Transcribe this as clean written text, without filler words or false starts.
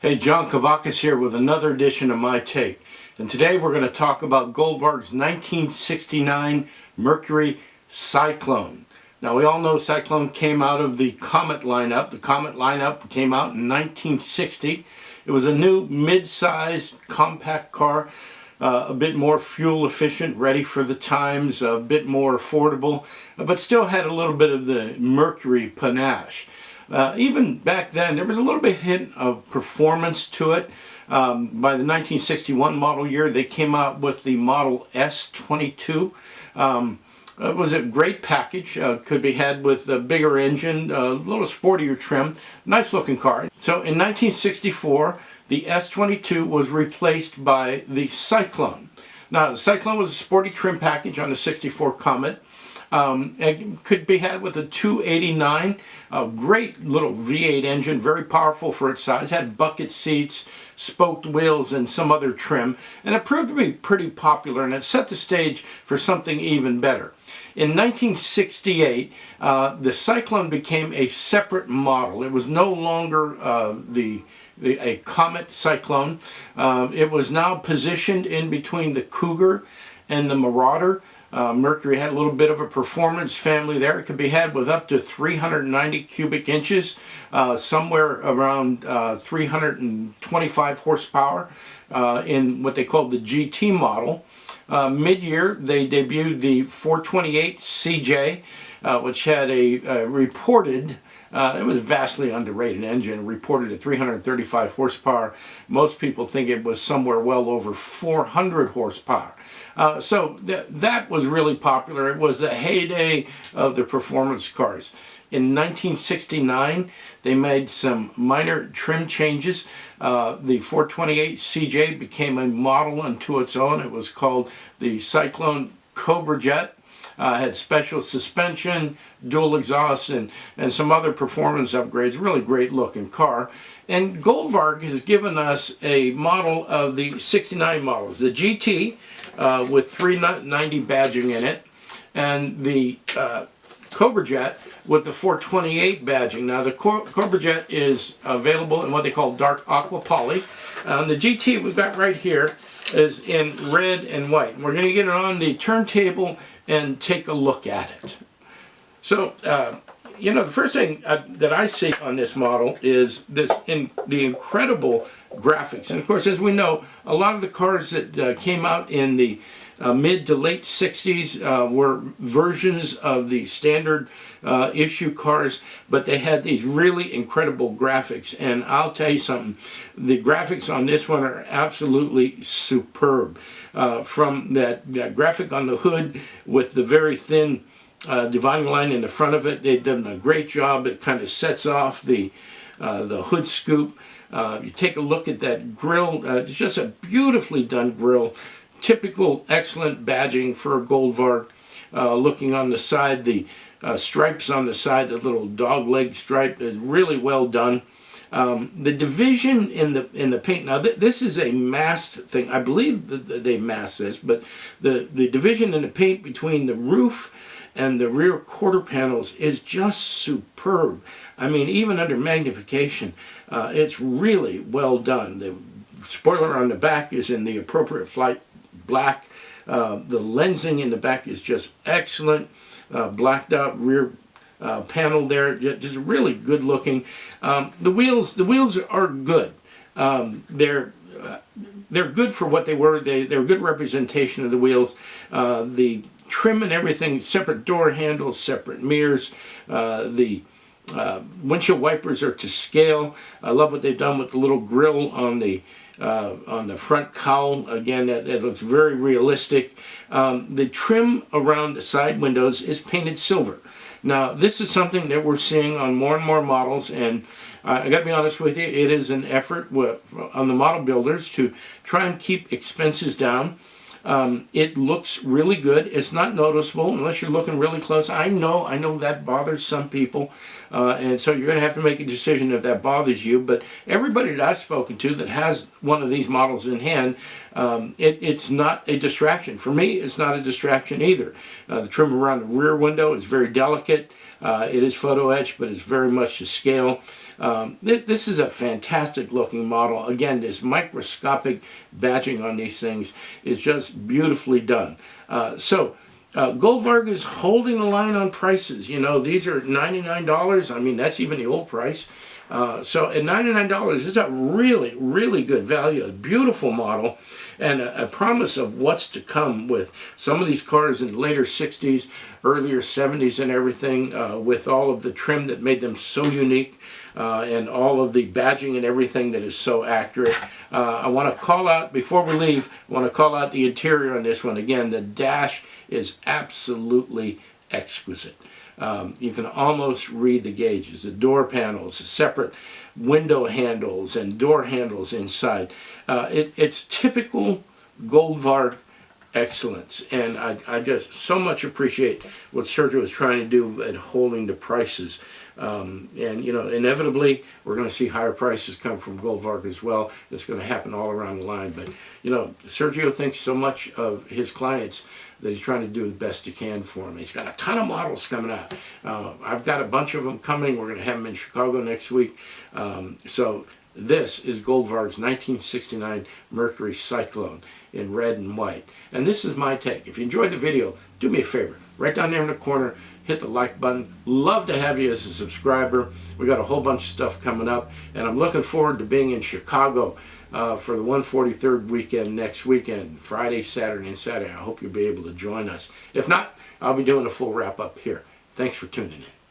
Hey, John Kavakis here with another edition of My Take. And today we're going to talk about Goldvarg's 1969 Mercury Cyclone. Now we all know Cyclone came out of the Comet lineup. The Comet lineup came out in 1960. It was a new mid-sized compact car, a bit more fuel efficient, ready for the times, a bit more affordable, but still had a little bit of the Mercury panache. Even back then, there was a little bit hint of performance to it. By the 1961 model year, they came out with the Model S22. It was a great package. Could be had with a bigger engine, a little sportier trim. Nice looking car. So in 1964, the S22 was replaced by the Cyclone. Now, the Cyclone was a sporty trim package on the 64 Comet. It could be had with a 289, a great little V8 engine, very powerful for its size, had bucket seats, spoked wheels, and some other trim, and it proved to be pretty popular, and it set the stage for something even better. In 1968, the Cyclone became a separate model. It was no longer a Comet Cyclone. It was now positioned in between the Cougar and the Marauder. Mercury had a little bit of a performance family there. It could be had with up to 390 cubic inches, somewhere around 325 horsepower in what they called the GT model. Mid-year, they debuted the 428 CJ, which had a reported, it was a vastly underrated engine, reported at 335 horsepower. Most people think it was somewhere well over 400 horsepower. So that was really popular. It was the heyday of the performance cars. In 1969, they made some minor trim changes. The 428 CJ became a model unto its own. It was called the Cyclone Cobra Jet. Had special suspension, dual exhaust, and some other performance upgrades. Really great looking car. And Goldvarg has given us a model of the 69 models. The GT with 390 badging in it, and the Cobra Jet with the 428 badging. Now the Cobra Jet is available in what they call dark aqua poly. The GT we've got right here is in red and white. We're going to get it on the turntable and take a look at it. So, you know, the first thing that I see on this model is the incredible graphics. And of course, as we know, a lot of the cars that came out in the mid to late 60s were versions of the standard issue cars, but they had these really incredible graphics. And I'll tell you something, the graphics on this one are absolutely superb. From that graphic on the hood with the very thin dividing line in the front of it, they've done a great job. It kind of sets off the hood scoop. You take a look at that grille, it's just a beautifully done grille. Typical excellent badging for Goldvarg. Looking on the side, the stripes on the side, the little dog leg stripe is really well done. The division in the paint, now this is a masked thing. I believe that they masked this, but the division in the paint between the roof and the rear quarter panels is just superb. I mean, even under magnification, it's really well done. The spoiler on the back is in the appropriate flight black. The lensing in the back is just excellent. Blacked out rear panel there, just really good looking. The wheels are good. They're good for what they were. They're a good representation of the wheels. The trim and everything, separate door handles, separate mirrors. The windshield wipers are to scale. I love what they've done with the little grill on the front cowl. Again, that looks very realistic. The trim around the side windows is painted silver. Now, this is something that we're seeing on more and more models, and I got to be honest with you, it is an effort on the model builders to try and keep expenses down. It looks really good. It's not noticeable unless you're looking really close. I know that bothers some people, and so you're going to have to make a decision if that bothers you. But everybody that I've spoken to that has one of these models in hand It's not a distraction. For me, it's not a distraction either. The trim around the rear window is very delicate. It is photo etched, but it's very much to scale. This is a fantastic looking model. Again, this microscopic badging on these things is just beautifully done. Goldvarg is holding the line on prices. You know, these are $99. I mean, that's even the old price. So at $99, is a really, really good value. A beautiful model and a promise of what's to come with some of these cars in the later 60s, earlier 70s and everything, with all of the trim that made them so unique and all of the badging and everything that is so accurate. I want to call out, before we leave, I want to call out the interior on this one. Again, the dash is absolutely exquisite. You can almost read the gauges, the door panels, separate window handles and door handles inside. It's typical Goldvarg excellence, and I just so much appreciate what Sergio is trying to do at holding the prices. And you know, inevitably we're going to see higher prices come from Goldvarg as well. It's going to happen all around the line, but you know, Sergio thinks so much of his clients that he's trying to do the best he can for them. He's got a ton of models coming out. I've got a bunch of them coming. We're going to have them in Chicago next week. So this is Goldvarg's 1969 Mercury Cyclone in red and white. And this is my take. If you enjoyed the video, do me a favor. Right down there in the corner, hit the like button. Love to have you as a subscriber. We got a whole bunch of stuff coming up, and I'm looking forward to being in Chicago for the 143rd weekend next weekend, Friday, Saturday, and Saturday. I hope you'll be able to join us. If not, I'll be doing a full wrap-up here. Thanks for tuning in.